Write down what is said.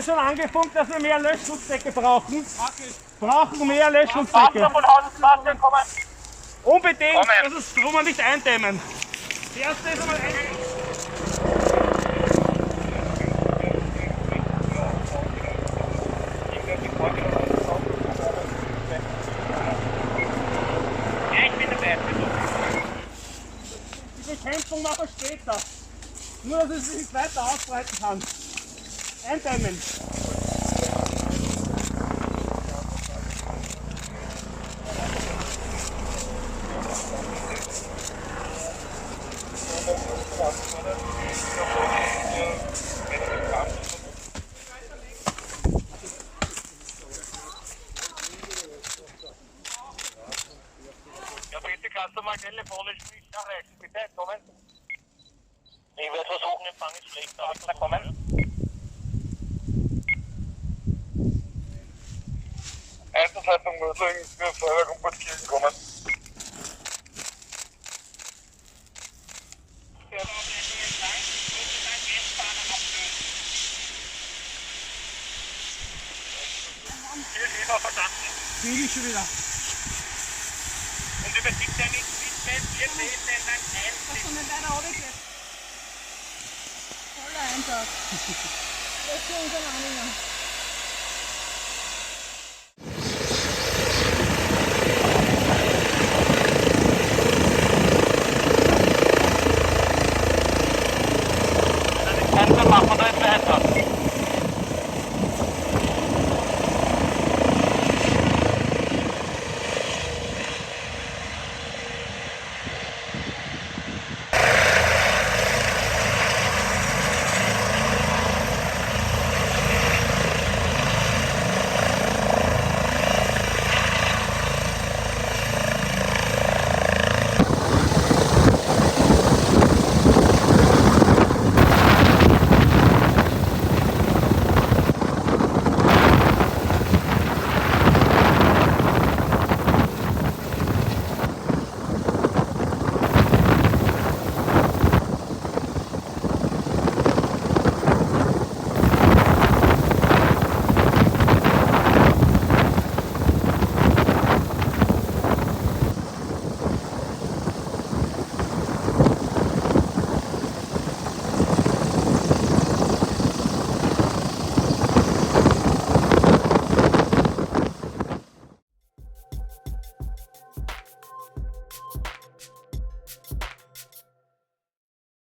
schon angefunkt, dass wir mehr Löschschutzdecke brauchen. Brauchen mehr Wasser Löschschutzdecke. von Haus und Wasser kommen. Unbedingt, dass es Trümmer nicht eindämmen. Das erste ist einmal eindämmen. Ja, ich bin dabei. Die Bekämpfung machen wir später. Nur, dass es sich nicht weiter ausbreiten kann. Eindämmen. Ja, bitte kannst du mal telefonisch mich erreichen, bitte, kommen. Ich werde versuchen, Empfang ist schlecht, aber ich kann kommen. Einsatzleitung Mödling für Feuerwerk und Portkirchen kommen. Hier ist jeder verstanden. Kriege ich schon wieder. Und über 17 nicht mitnehmen, wir sehen dann ein. Was von den beiden runtergeht. Voller Einsatz. Das ist für unseren Anhänger.